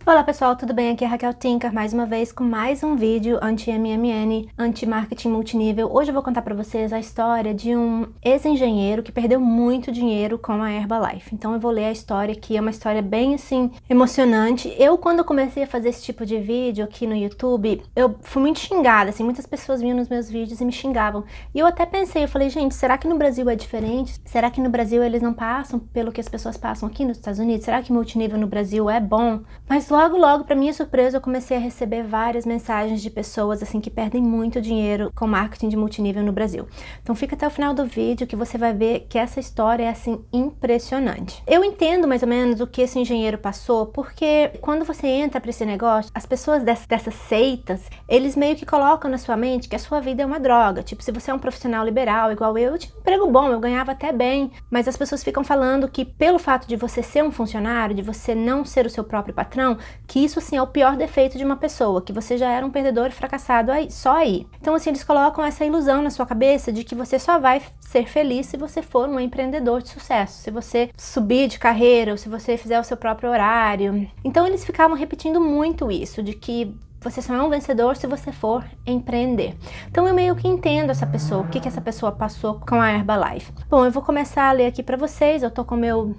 Olá pessoal, tudo bem? Aqui é a Raquel Tinker, mais uma vez com mais um vídeo anti-MMN, anti-marketing multinível. Hoje eu vou contar pra vocês a história de um ex-engenheiro que perdeu muito dinheiro com a Herbalife. Então eu vou ler a história aqui, é uma história bem assim, emocionante. Quando eu comecei a fazer esse tipo de vídeo aqui no YouTube, eu fui muito xingada, assim, muitas pessoas vinham nos meus vídeos e me xingavam. E eu até pensei, eu falei, gente, será que no Brasil é diferente? Será que no Brasil eles não passam pelo que as pessoas passam aqui nos Estados Unidos? Será que multinível no Brasil é bom? Mas logo, pra minha surpresa, eu comecei a receber várias mensagens de pessoas assim que perdem muito dinheiro com marketing de multinível no Brasil. Então fica até o final do vídeo que você vai ver que essa história é assim impressionante. Eu entendo mais ou menos o que esse engenheiro passou, porque quando você entra para esse negócio, as pessoas dessas seitas, eles meio que colocam na sua mente que a sua vida é uma droga. Tipo, se você é um profissional liberal igual eu tinha um emprego bom, eu ganhava até bem, mas as pessoas ficam falando que pelo fato de você ser um funcionário, de você não ser o seu próprio patrão, que isso assim é o pior defeito de uma pessoa, que você já era um perdedor e fracassado só aí. Então assim, eles colocam essa ilusão na sua cabeça de que você só vai ser feliz se você for um empreendedor de sucesso, se você subir de carreira ou se você fizer o seu próprio horário. Então eles ficavam repetindo muito isso, de que você só é um vencedor se você for empreender. Então eu meio que entendo essa pessoa, o que essa pessoa passou com a Herbalife. Bom, eu vou começar a ler aqui pra vocês, eu tô com o meu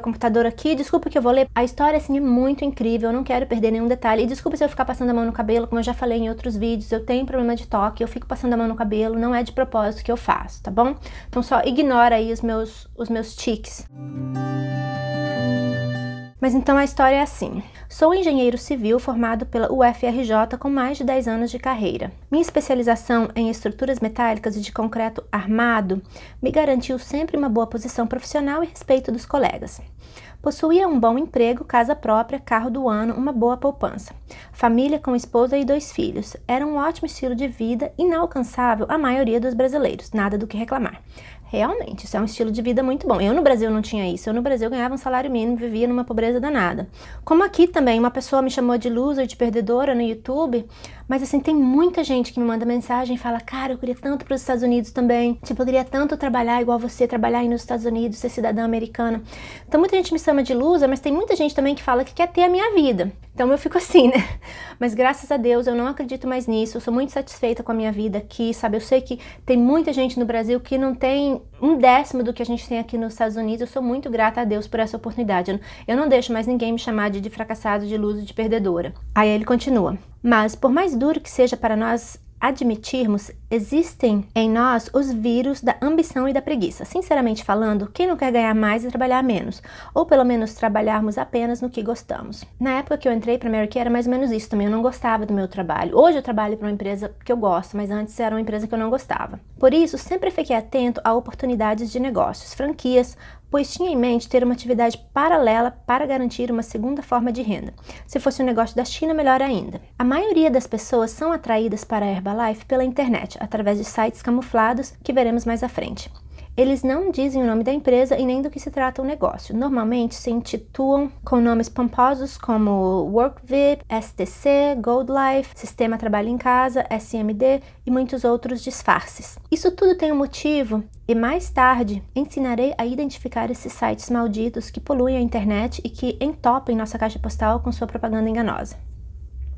computador aqui, desculpa que eu vou ler. A história assim é muito incrível, eu não quero perder nenhum detalhe. E desculpa se eu ficar passando a mão no cabelo, como eu já falei em outros vídeos, eu tenho problema de toque, eu fico passando a mão no cabelo, não é de propósito que eu faço, tá bom? Então só ignora aí os meus tiques. Mas então a história é assim. Sou engenheiro civil formado pela UFRJ com mais de 10 anos de carreira. Minha especialização em estruturas metálicas e de concreto armado me garantiu sempre uma boa posição profissional e respeito dos colegas. Possuía um bom emprego, casa própria, carro do ano, uma boa poupança. Família com esposa e 2 filhos. Era um ótimo estilo de vida, inalcançável à maioria dos brasileiros, nada do que reclamar. Realmente, isso é um estilo de vida muito bom. Eu no Brasil não tinha isso. Eu no Brasil ganhava um salário mínimo, vivia numa pobreza danada. Como aqui também, uma pessoa me chamou de loser, de perdedora no YouTube, mas assim, tem muita gente que me manda mensagem e fala, cara, eu queria tanto para os Estados Unidos também. Tipo, eu queria tanto trabalhar igual você, trabalhar aí nos Estados Unidos, ser cidadã americana. Então muita gente me chama de loser, mas tem muita gente também que fala que quer ter a minha vida. Então eu fico assim, né? Mas graças a Deus eu não acredito mais nisso, eu sou muito satisfeita com a minha vida aqui, sabe? Eu sei que tem muita gente no Brasil que não tem 1/10 do que a gente tem aqui nos Estados Unidos. Eu sou muito grata a Deus por essa oportunidade. Eu não deixo mais ninguém me chamar de fracassado, de loser, de perdedora. Aí ele continua. Mas por mais duro que seja para nós admitirmos, existem em nós os vírus da ambição e da preguiça. Sinceramente falando, quem não quer ganhar mais e trabalhar menos? Ou pelo menos trabalharmos apenas no que gostamos. Na época que eu entrei para a Mary Kay era mais ou menos isso também, eu não gostava do meu trabalho. Hoje eu trabalho para uma empresa que eu gosto, mas antes era uma empresa que eu não gostava. Por isso, sempre fiquei atento a oportunidades de negócios, franquias, pois tinha em mente ter uma atividade paralela para garantir uma segunda forma de renda. Se fosse um negócio da China, melhor ainda. A maioria das pessoas são atraídas para a Herbalife pela internet, através de sites camuflados que veremos mais à frente. Eles não dizem o nome da empresa e nem do que se trata o negócio. Normalmente se intitulam com nomes pomposos como WorkVip, STC, Gold Life, Sistema Trabalho em Casa, SMD e muitos outros disfarces. Isso tudo tem um motivo e mais tarde ensinarei a identificar esses sites malditos que poluem a internet e que entopem nossa caixa postal com sua propaganda enganosa.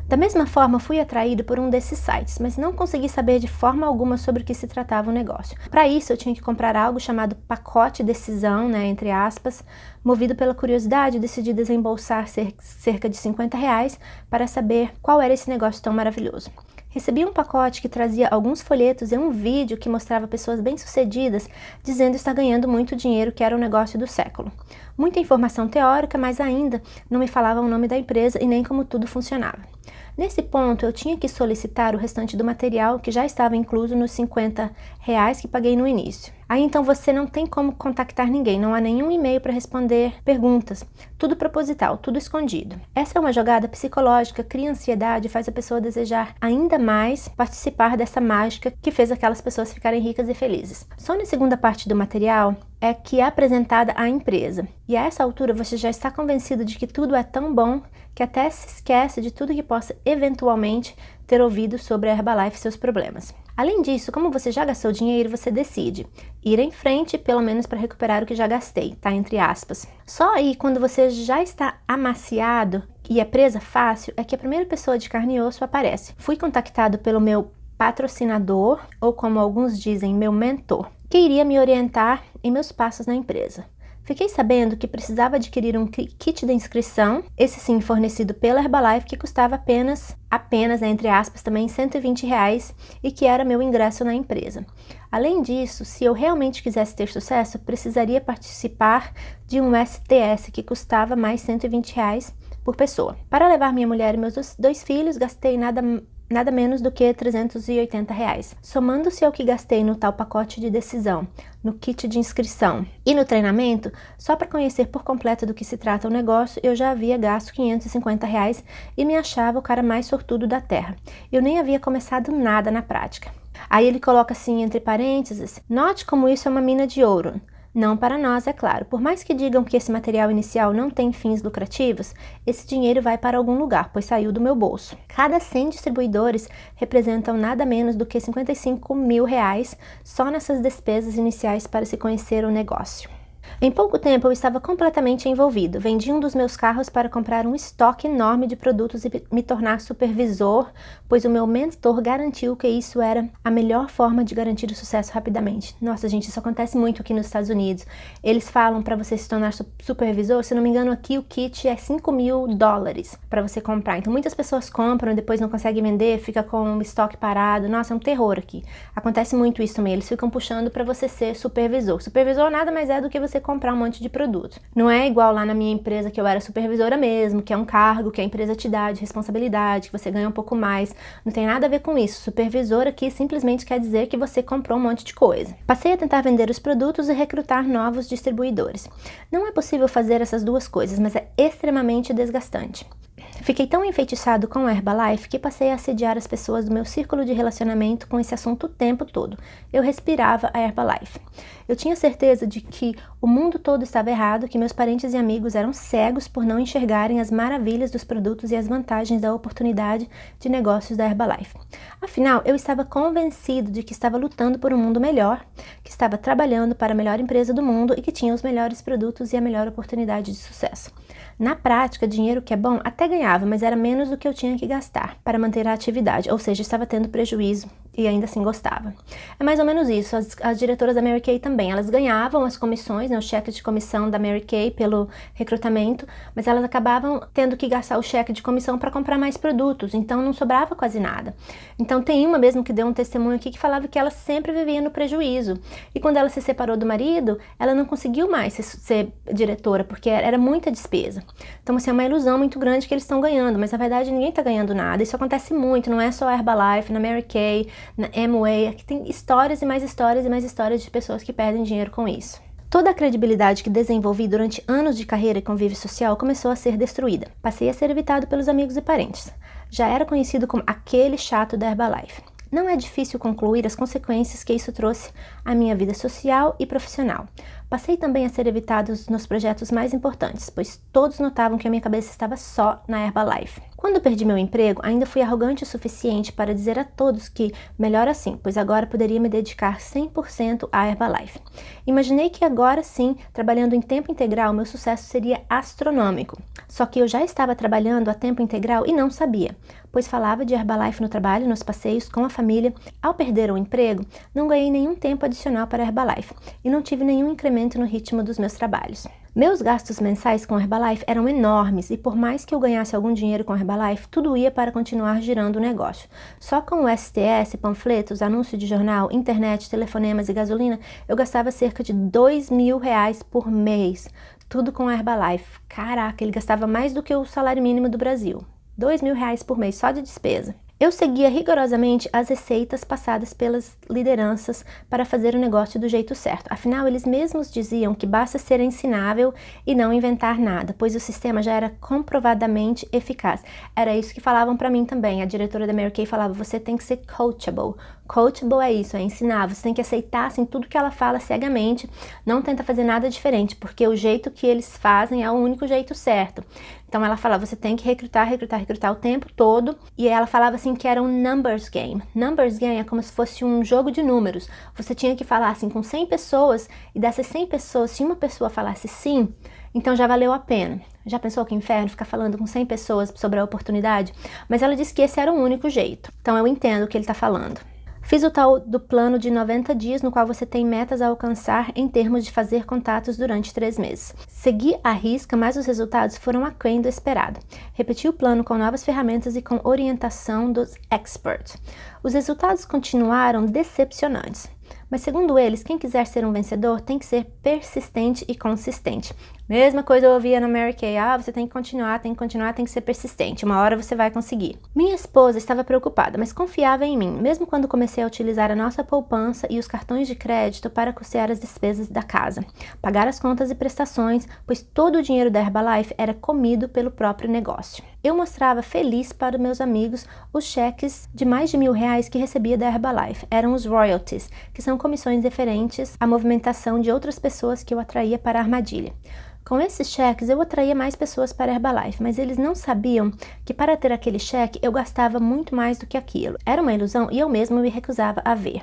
Da mesma forma, fui atraído por um desses sites, mas não consegui saber de forma alguma sobre o que se tratava o negócio. Para isso, eu tinha que comprar algo chamado pacote decisão, entre aspas. Movido pela curiosidade, decidi desembolsar cerca de R$50 para saber qual era esse negócio tão maravilhoso. Recebi um pacote que trazia alguns folhetos e um vídeo que mostrava pessoas bem-sucedidas dizendo estar ganhando muito dinheiro, que era o negócio do século. Muita informação teórica, mas ainda não me falava o nome da empresa e nem como tudo funcionava. Nesse ponto, eu tinha que solicitar o restante do material que já estava incluso nos R$50 que paguei no início. Aí então você não tem como contactar ninguém, não há nenhum e-mail para responder perguntas, tudo proposital, tudo escondido. Essa é uma jogada psicológica, cria ansiedade e faz a pessoa desejar ainda mais participar dessa mágica que fez aquelas pessoas ficarem ricas e felizes. Só na segunda parte do material é que é apresentada a empresa. E a essa altura você já está convencido de que tudo é tão bom que até se esquece de tudo que possa eventualmente ter ouvido sobre a Herbalife e seus problemas. Além disso, como você já gastou dinheiro, você decide ir em frente, pelo menos para recuperar o que já gastei, tá? Entre aspas. Só aí, quando você já está amaciado e é presa fácil, é que a primeira pessoa de carne e osso aparece. Fui contactado pelo meu patrocinador, ou como alguns dizem, meu mentor, que iria me orientar em meus passos na empresa. Fiquei sabendo que precisava adquirir um kit de inscrição, esse sim fornecido pela Herbalife, que custava apenas, entre aspas, também R$120 e que era meu ingresso na empresa. Além disso, se eu realmente quisesse ter sucesso, precisaria participar de um STS que custava mais R$120 por pessoa. Para levar minha mulher e meus dois filhos, gastei nada menos do que R$380. Somando-se ao que gastei no tal pacote de decisão, no kit de inscrição e no treinamento, só para conhecer por completo do que se trata o negócio, eu já havia gasto R$550 e me achava o cara mais sortudo da terra. Eu nem havia começado nada na prática. Aí ele coloca assim entre parênteses: note como isso é uma mina de ouro. Não para nós, é claro. Por mais que digam que esse material inicial não tem fins lucrativos, esse dinheiro vai para algum lugar, pois saiu do meu bolso. Cada 100 distribuidores representam nada menos do que R$55 mil só nessas despesas iniciais para se conhecer o negócio. Em pouco tempo eu estava completamente envolvido. Vendi um dos meus carros para comprar um estoque enorme de produtos e me tornar supervisor, pois o meu mentor garantiu que isso era a melhor forma de garantir o sucesso rapidamente. Nossa, gente, isso acontece muito aqui nos Estados Unidos. Eles falam para você se tornar supervisor, se não me engano aqui o kit é $5 mil para você comprar. Então muitas pessoas compram e depois não conseguem vender, fica com o estoque parado. Nossa, é um terror aqui. Acontece muito isso também. Eles ficam puxando para você ser supervisor. Supervisor nada mais é do que você comprar um monte de produtos. Não é igual lá na minha empresa que eu era supervisora mesmo, que é um cargo que a empresa te dá de responsabilidade, que você ganha um pouco mais. Não tem nada a ver com isso. Supervisor aqui simplesmente quer dizer que você comprou um monte de coisa. Passei a tentar vender os produtos e recrutar novos distribuidores. Não é possível fazer essas duas coisas, mas é extremamente desgastante. Fiquei tão enfeitiçado com a Herbalife que passei a assediar as pessoas do meu círculo de relacionamento com esse assunto o tempo todo. Eu respirava a Herbalife. Eu tinha certeza de que o mundo todo estava errado, que meus parentes e amigos eram cegos por não enxergarem as maravilhas dos produtos e as vantagens da oportunidade de negócios da Herbalife. Afinal, eu estava convencido de que estava lutando por um mundo melhor, que estava trabalhando para a melhor empresa do mundo e que tinha os melhores produtos e a melhor oportunidade de sucesso. Na prática, dinheiro que é bom até ganhava, mas era menos do que eu tinha que gastar para manter a atividade, ou seja, estava tendo prejuízo e ainda assim gostava. É mais ou menos isso, as diretoras da Mary Kay também, elas ganhavam as comissões, né, o cheque de comissão da Mary Kay pelo recrutamento, mas elas acabavam tendo que gastar o cheque de comissão para comprar mais produtos, então não sobrava quase nada. Então tem uma mesmo que deu um testemunho aqui que falava que ela sempre vivia no prejuízo, e quando ela se separou do marido, ela não conseguiu mais ser diretora, porque era muita despesa. Então assim, é uma ilusão muito grande que eles estão ganhando, mas na verdade ninguém está ganhando nada. Isso acontece muito, não é só a Herbalife, na Mary Kay, na Amway, aqui tem histórias e mais histórias e mais histórias de pessoas que perdem dinheiro com isso. Toda a credibilidade que desenvolvi durante anos de carreira e convívio social começou a ser destruída. Passei a ser evitado pelos amigos e parentes. Já era conhecido como aquele chato da Herbalife. Não é difícil concluir as consequências que isso trouxe à minha vida social e profissional. Passei também a ser evitado nos projetos mais importantes, pois todos notavam que a minha cabeça estava só na Herbalife. Quando perdi meu emprego, ainda fui arrogante o suficiente para dizer a todos que melhor assim, pois agora poderia me dedicar 100% à Herbalife. Imaginei que agora sim, trabalhando em tempo integral, meu sucesso seria astronômico. Só que eu já estava trabalhando a tempo integral e não sabia, pois falava de Herbalife no trabalho, nos passeios, com a família. Ao perder o emprego, não ganhei nenhum tempo adicional para a Herbalife e não tive nenhum incremento no ritmo dos meus trabalhos. Meus gastos mensais com a Herbalife eram enormes e por mais que eu ganhasse algum dinheiro com a Herbalife, tudo ia para continuar girando o negócio. Só com o STS, panfletos, anúncio de jornal, internet, telefonemas e gasolina, eu gastava cerca de R$2 mil por mês. Tudo com a Herbalife. Caraca, ele gastava mais do que o salário mínimo do Brasil. R$2 mil por mês só de despesa. Eu seguia rigorosamente as receitas passadas pelas lideranças para fazer o negócio do jeito certo. Afinal, eles mesmos diziam que basta ser ensinável e não inventar nada, pois o sistema já era comprovadamente eficaz. Era isso que falavam para mim também. A diretora da Mary Kay falava, você tem que ser coachable. Coachable é isso, é ensinável. Você tem que aceitar assim, tudo que ela fala cegamente, não tenta fazer nada diferente, porque o jeito que eles fazem é o único jeito certo. Então ela falava, você tem que recrutar o tempo todo. E ela falava assim que era um numbers game. Numbers game é como se fosse um jogo de números. Você tinha que falar assim com 100 pessoas e dessas 100 pessoas, se uma pessoa falasse sim, então já valeu a pena. Já pensou que inferno ficar falando com 100 pessoas sobre a oportunidade? Mas ela disse que esse era o único jeito. Então eu entendo o que ele está falando. Fiz o tal do plano de 90 dias, no qual você tem metas a alcançar em termos de fazer contatos durante 3 meses. Segui à risca, mas os resultados foram aquém do esperado. Repeti o plano com novas ferramentas e com orientação dos experts. Os resultados continuaram decepcionantes. Mas segundo eles, quem quiser ser um vencedor tem que ser persistente e consistente. Mesma coisa eu ouvia na Mary Kay, você tem que continuar, tem que ser persistente, uma hora você vai conseguir. Minha esposa estava preocupada, mas confiava em mim, mesmo quando comecei a utilizar a nossa poupança e os cartões de crédito para custear as despesas da casa, pagar as contas e prestações, pois todo o dinheiro da Herbalife era comido pelo próprio negócio. Eu mostrava feliz para meus amigos os cheques de mais de R$1.000 que recebia da Herbalife. Eram os royalties, que são comissões referentes à movimentação de outras pessoas que eu atraía para a armadilha. Com esses cheques, eu atraía mais pessoas para a Herbalife, mas eles não sabiam que para ter aquele cheque, eu gastava muito mais do que aquilo. Era uma ilusão e eu mesma me recusava a ver.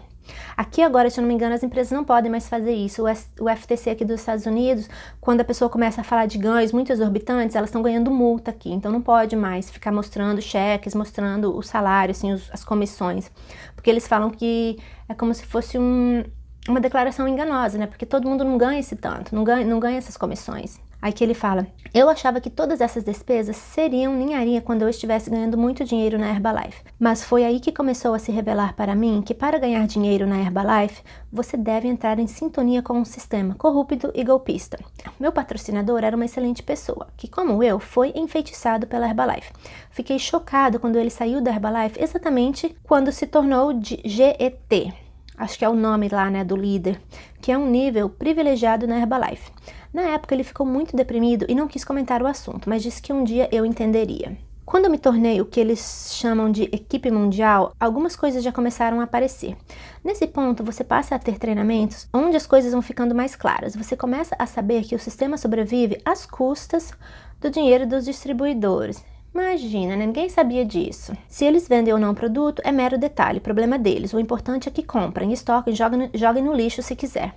Aqui agora, se eu não me engano, as empresas não podem mais fazer isso. O FTC aqui dos Estados Unidos, quando a pessoa começa a falar de ganhos muito exorbitantes, elas estão ganhando multa aqui. Então não pode mais ficar mostrando cheques, mostrando o salário, assim, as comissões. Porque eles falam que é como se fosse uma declaração enganosa, né? Porque todo mundo não ganha esse tanto, não ganha essas comissões. Aí que ele fala, eu achava que todas essas despesas seriam ninharia quando eu estivesse ganhando muito dinheiro na Herbalife. Mas foi aí que começou a se revelar para mim que para ganhar dinheiro na Herbalife, você deve entrar em sintonia com um sistema corrupto e golpista. Meu patrocinador era uma excelente pessoa, que como eu, foi enfeitiçado pela Herbalife. Fiquei chocado quando ele saiu da Herbalife exatamente quando se tornou de GET. Acho que é o nome lá, né, do líder, que é um nível privilegiado na Herbalife. Na época ele ficou muito deprimido e não quis comentar o assunto, mas disse que um dia eu entenderia. Quando eu me tornei o que eles chamam de equipe mundial, algumas coisas já começaram a aparecer. Nesse ponto, você passa a ter treinamentos onde as coisas vão ficando mais claras. Você começa a saber que o sistema sobrevive às custas do dinheiro dos distribuidores. Imagina, né? Ninguém sabia disso. Se eles vendem ou não o produto, é mero detalhe, problema deles. O importante é que comprem, estoquem, joguem no lixo se quiser.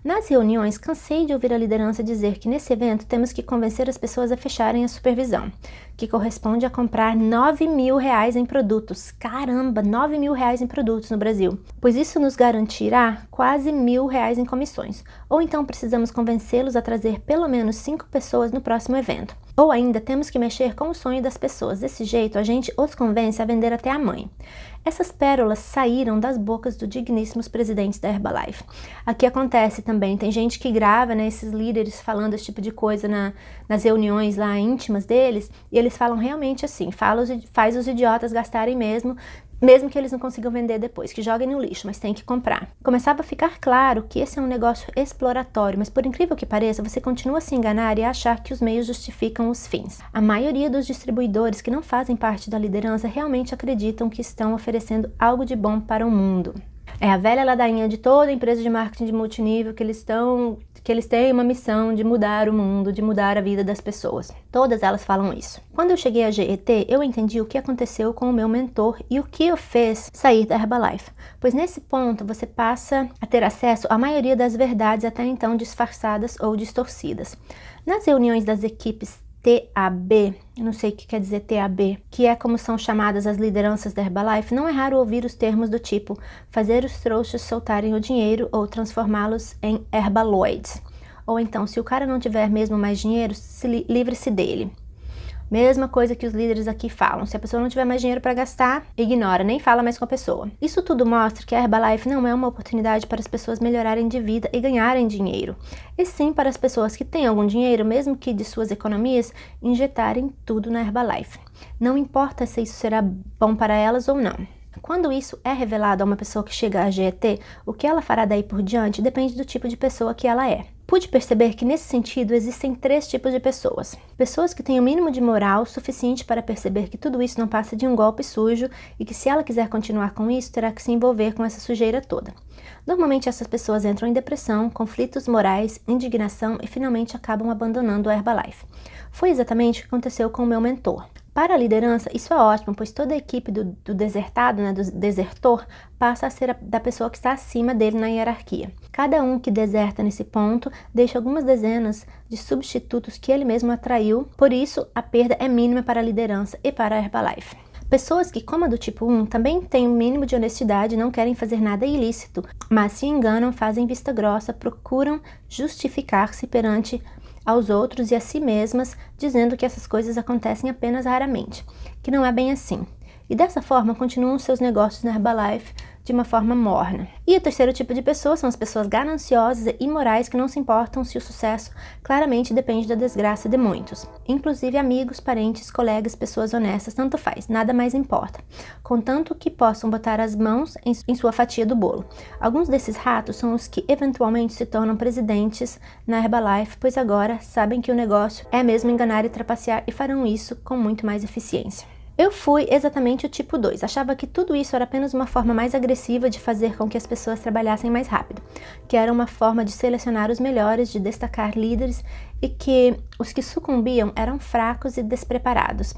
Nas reuniões, cansei de ouvir a liderança dizer que nesse evento temos que convencer as pessoas a fecharem a supervisão, que corresponde a comprar R$9.000 em produtos. Caramba, R$9.000 em produtos no Brasil. Pois isso nos garantirá quase R$1.000 em comissões. Ou então precisamos convencê-los a trazer pelo menos 5 pessoas no próximo evento. Ou ainda temos que mexer com o sonho das pessoas. Desse jeito, a gente os convence a vender até a mãe. Essas pérolas saíram das bocas dos digníssimos presidentes da Herbalife. Aqui acontece também, tem gente que grava, né, esses líderes falando esse tipo de coisa nas reuniões lá íntimas deles, e eles falam realmente assim, faz os idiotas gastarem mesmo que eles não consigam vender depois, que joguem no lixo, mas tem que comprar. Começava a ficar claro que esse é um negócio exploratório, mas por incrível que pareça, você continua a se enganar e a achar que os meios justificam os fins. A maioria dos distribuidores que não fazem parte da liderança realmente acreditam que estão oferecendo algo de bom para o mundo. É a velha ladainha de toda empresa de marketing de multinível que eles têm uma missão de mudar o mundo, de mudar a vida das pessoas. Todas elas falam isso. Quando eu cheguei à GET, eu entendi o que aconteceu com o meu mentor e o que o fez sair da Herbalife. Pois nesse ponto você passa a ter acesso à maioria das verdades até então disfarçadas ou distorcidas. Nas reuniões das equipes TAB, eu não sei o que quer dizer TAB, que é como são chamadas as lideranças da Herbalife, não é raro ouvir os termos do tipo fazer os trouxas soltarem o dinheiro ou transformá-los em herbaloids. Ou então, se o cara não tiver mesmo mais dinheiro, livre-se dele. Mesma coisa que os líderes aqui falam, se a pessoa não tiver mais dinheiro para gastar, ignora, nem fala mais com a pessoa. Isso tudo mostra que a Herbalife não é uma oportunidade para as pessoas melhorarem de vida e ganharem dinheiro, e sim para as pessoas que têm algum dinheiro, mesmo que de suas economias, injetarem tudo na Herbalife. Não importa se isso será bom para elas ou não. Quando isso é revelado a uma pessoa que chega à GET, o que ela fará daí por diante depende do tipo de pessoa que ela é. Pude perceber que, nesse sentido, existem 3 tipos de pessoas. Pessoas que têm o mínimo de moral suficiente para perceber que tudo isso não passa de um golpe sujo e que, se ela quiser continuar com isso, terá que se envolver com essa sujeira toda. Normalmente, essas pessoas entram em depressão, conflitos morais, indignação e finalmente acabam abandonando a Herbalife. Foi exatamente o que aconteceu com o meu mentor. Para a liderança, isso é ótimo, pois toda a equipe do desertado, do desertor, passa a ser da pessoa que está acima dele na hierarquia. Cada um que deserta nesse ponto deixa algumas dezenas de substitutos que ele mesmo atraiu, por isso a perda é mínima para a liderança e para a Herbalife. Pessoas que, como a do tipo 1, também têm um mínimo de honestidade e não querem fazer nada ilícito, mas se enganam, fazem vista grossa, procuram justificar-se perante aos outros e a si mesmas, dizendo que essas coisas acontecem apenas raramente, que não é bem assim. E dessa forma continuam seus negócios na Herbalife de uma forma morna. E o terceiro tipo de pessoas são as pessoas gananciosas e imorais que não se importam se o sucesso claramente depende da desgraça de muitos. Inclusive amigos, parentes, colegas, pessoas honestas, tanto faz, nada mais importa. Contanto que possam botar as mãos em sua fatia do bolo. Alguns desses ratos são os que eventualmente se tornam presidentes na Herbalife, pois agora sabem que o negócio é mesmo enganar e trapacear e farão isso com muito mais eficiência. Eu fui exatamente o tipo 2, achava que tudo isso era apenas uma forma mais agressiva de fazer com que as pessoas trabalhassem mais rápido, que era uma forma de selecionar os melhores, de destacar líderes e que os que sucumbiam eram fracos e despreparados.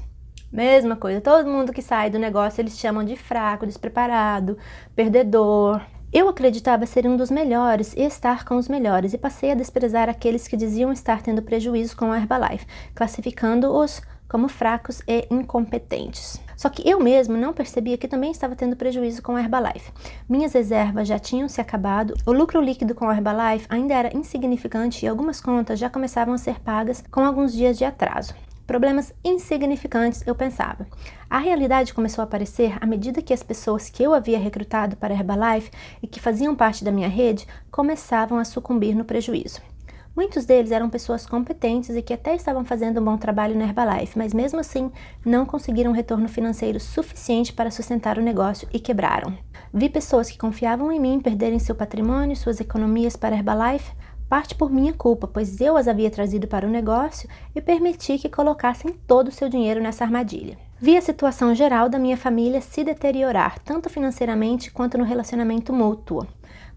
Mesma coisa, todo mundo que sai do negócio eles chamam de fraco, despreparado, perdedor. Eu acreditava ser um dos melhores e estar com os melhores e passei a desprezar aqueles que diziam estar tendo prejuízo com a Herbalife, classificando-os como fracos e incompetentes. Só que eu mesmo não percebia que também estava tendo prejuízo com a Herbalife. Minhas reservas já tinham se acabado, o lucro líquido com a Herbalife ainda era insignificante e algumas contas já começavam a ser pagas com alguns dias de atraso. Problemas insignificantes, eu pensava. A realidade começou a aparecer à medida que as pessoas que eu havia recrutado para a Herbalife e que faziam parte da minha rede começavam a sucumbir no prejuízo. Muitos deles eram pessoas competentes e que até estavam fazendo um bom trabalho na Herbalife, mas mesmo assim não conseguiram um retorno financeiro suficiente para sustentar o negócio e quebraram. Vi pessoas que confiavam em mim perderem seu patrimônio e suas economias para a Herbalife, parte por minha culpa, pois eu as havia trazido para o negócio e permiti que colocassem todo o seu dinheiro nessa armadilha. Vi a situação geral da minha família se deteriorar, tanto financeiramente quanto no relacionamento mútuo,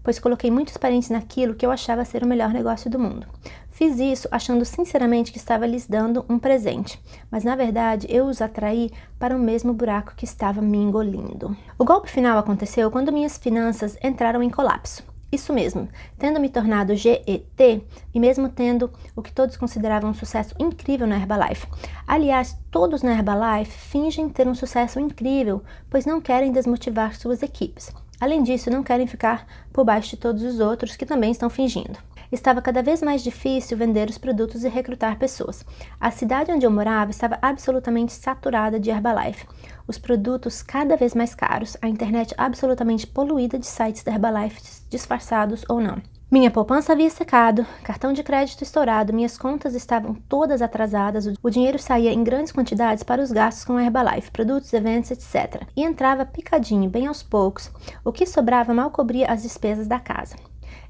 pois coloquei muitos parentes naquilo que eu achava ser o melhor negócio do mundo. Fiz isso achando sinceramente que estava lhes dando um presente, mas na verdade eu os atraí para o mesmo buraco que estava me engolindo. O golpe final aconteceu quando minhas finanças entraram em colapso. Isso mesmo, tendo me tornado GET e mesmo tendo o que todos consideravam um sucesso incrível na Herbalife. Aliás, todos na Herbalife fingem ter um sucesso incrível, pois não querem desmotivar suas equipes. Além disso, não querem ficar por baixo de todos os outros que também estão fingindo. Estava cada vez mais difícil vender os produtos e recrutar pessoas. A cidade onde eu morava estava absolutamente saturada de Herbalife. Os produtos cada vez mais caros, a internet absolutamente poluída de sites da Herbalife, disfarçados ou não. Minha poupança havia secado, cartão de crédito estourado, minhas contas estavam todas atrasadas, o dinheiro saía em grandes quantidades para os gastos com a Herbalife, produtos, eventos, etc. E entrava picadinho, bem aos poucos. O que sobrava mal cobria as despesas da casa.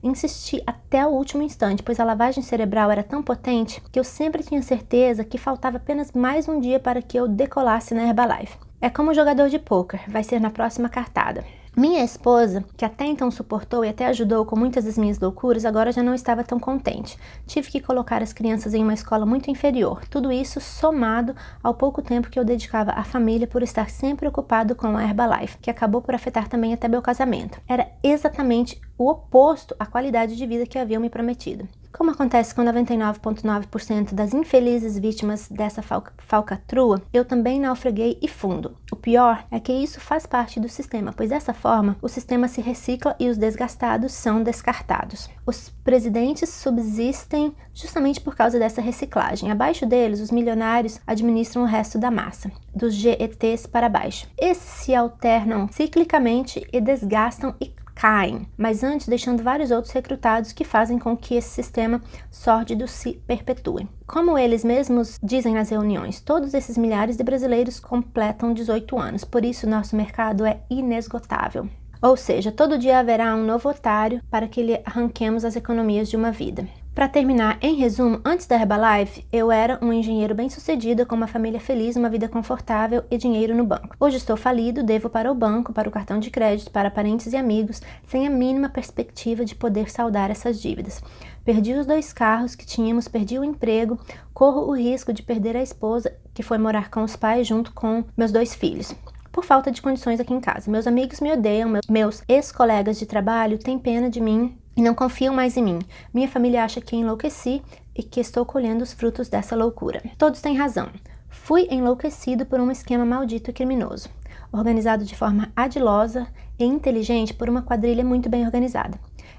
Insisti até o último instante, pois a lavagem cerebral era tão potente que eu sempre tinha certeza que faltava apenas mais um dia para que eu decolasse na Herbalife. É como jogador de pôquer, vai ser na próxima cartada. Minha esposa, que até então suportou e até ajudou com muitas das minhas loucuras, agora já não estava tão contente. Tive que colocar as crianças em uma escola muito inferior. Tudo isso somado ao pouco tempo que eu dedicava à família por estar sempre ocupado com a Herbalife, que acabou por afetar também até meu casamento. Era exatamente o oposto à qualidade de vida que haviam me prometido. Como acontece com 99,9% das infelizes vítimas dessa falcatrua, eu também naufraguei e fundo. O pior é que isso faz parte do sistema, pois dessa forma o sistema se recicla e os desgastados são descartados. Os presidentes subsistem justamente por causa dessa reciclagem. Abaixo deles, os milionários administram o resto da massa, dos GETs para baixo. Esses se alternam ciclicamente e desgastam e caem, mas antes deixando vários outros recrutados que fazem com que esse sistema sórdido se perpetue. Como eles mesmos dizem nas reuniões, todos esses milhares de brasileiros completam 18 anos, por isso nosso mercado é inesgotável. Ou seja, todo dia haverá um novo otário para que lhe arranquemos as economias de uma vida. Para terminar, em resumo, antes da Herbalife, eu era um engenheiro bem-sucedido, com uma família feliz, uma vida confortável e dinheiro no banco. Hoje estou falido, devo para o banco, para o cartão de crédito, para parentes e amigos, sem a mínima perspectiva de poder saldar essas dívidas. Perdi os 2 carros que tínhamos, perdi o emprego, corro o risco de perder a esposa, que foi morar com os pais junto com meus 2 filhos. Por falta de condições aqui em casa. Meus amigos me odeiam, meus ex-colegas de trabalho têm pena de mim e não confiam mais em mim. Minha família acha que enlouqueci e que estou colhendo os frutos dessa loucura. Todos têm razão. Fui enlouquecido por um esquema maldito e criminoso, organizado de forma ardilosa e inteligente por uma quadrilha muito bem organizada.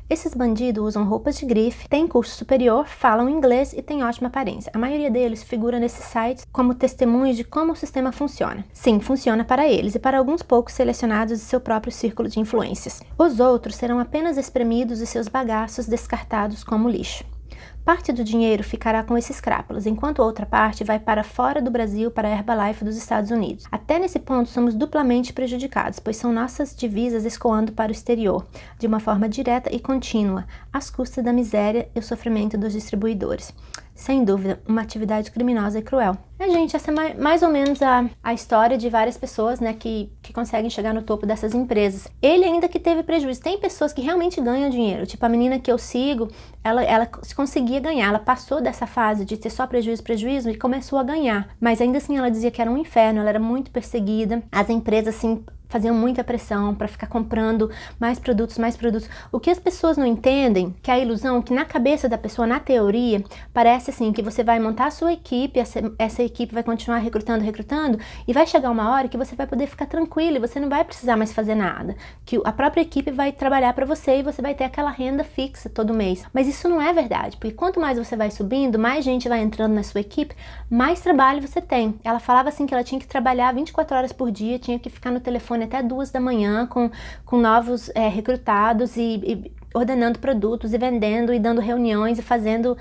Esses bandidos usam roupas de grife, têm curso superior, falam inglês e têm ótima aparência. A maioria deles figura nesses sites como testemunhos de como o sistema funciona. Sim, funciona para eles e para alguns poucos selecionados de seu próprio círculo de influências. Os outros serão apenas espremidos e seus bagaços descartados como lixo. Parte do dinheiro ficará com esses crápulas, enquanto outra parte vai para fora do Brasil, para a Herbalife dos Estados Unidos. Até nesse ponto somos duplamente prejudicados, pois são nossas divisas escoando para o exterior, de uma forma direta e contínua, às custas da miséria e o sofrimento dos distribuidores. Sem dúvida, uma atividade criminosa e cruel. Gente, essa é mais ou menos a história de várias pessoas, né, que conseguem chegar no topo dessas empresas. Ele ainda que teve prejuízo. Tem pessoas que realmente ganham dinheiro. Tipo, a menina que eu sigo, ela conseguia ganhar. Ela passou dessa fase de ter só prejuízo e começou a ganhar. Mas ainda assim, ela dizia que era um inferno, ela era muito perseguida. As empresas, assim, faziam muita pressão para ficar comprando mais produtos. O que as pessoas não entendem, que é a ilusão, que na cabeça da pessoa, na teoria, parece assim, que você vai montar a sua equipe, essa equipe vai continuar recrutando, e vai chegar uma hora que você vai poder ficar tranquilo e você não vai precisar mais fazer nada. Que a própria equipe vai trabalhar para você e você vai ter aquela renda fixa todo mês. Mas isso não é verdade, porque quanto mais você vai subindo, mais gente vai entrando na sua equipe, mais trabalho você tem. Ela falava assim que ela tinha que trabalhar 24 horas por dia, tinha que ficar no telefone até 2 da manhã com novos recrutados e ordenando produtos e vendendo e dando reuniões e fazendo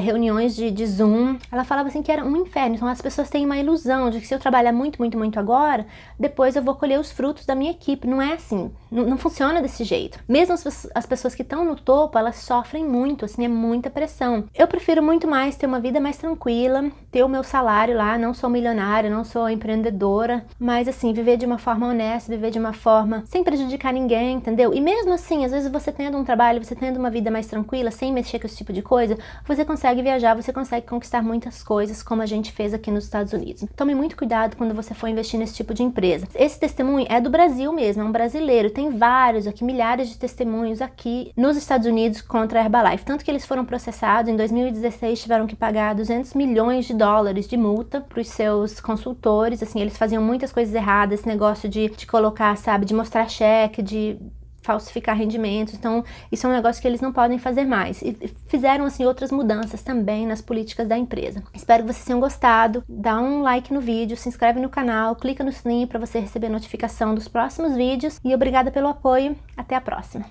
reuniões de Zoom. Ela falava assim que era um inferno. Então as pessoas têm uma ilusão de que se eu trabalhar muito agora, depois eu vou colher os frutos da minha equipe. Não é assim. Não funciona desse jeito. Mesmo as pessoas que estão no topo, elas sofrem muito, assim, é muita pressão. Eu prefiro muito mais ter uma vida mais tranquila, ter o meu salário lá, não sou milionária, não sou empreendedora, mas assim, viver de uma forma honesta, viver de uma forma sem prejudicar ninguém, entendeu? E mesmo assim, às vezes você tendo um trabalho, você tendo uma vida mais tranquila, sem mexer com esse tipo de coisa, você consegue viajar, você consegue conquistar muitas coisas, como a gente fez aqui nos Estados Unidos. Tome muito cuidado quando você for investir nesse tipo de empresa. Esse testemunho é do Brasil mesmo, é um brasileiro. Tem vários aqui, milhares de testemunhos aqui nos Estados Unidos contra a Herbalife. Tanto que eles foram processados, em 2016 tiveram que pagar 200 milhões de dólares de multa para os seus consultores. Assim, eles faziam muitas coisas erradas, esse negócio de colocar, sabe, de mostrar cheque, de falsificar rendimentos. Então, isso é um negócio que eles não podem fazer mais. E fizeram, assim, outras mudanças também nas políticas da empresa. Espero que vocês tenham gostado. Dá um like no vídeo, se inscreve no canal, clica no sininho para você receber notificação dos próximos vídeos. E obrigada pelo apoio. Até a próxima.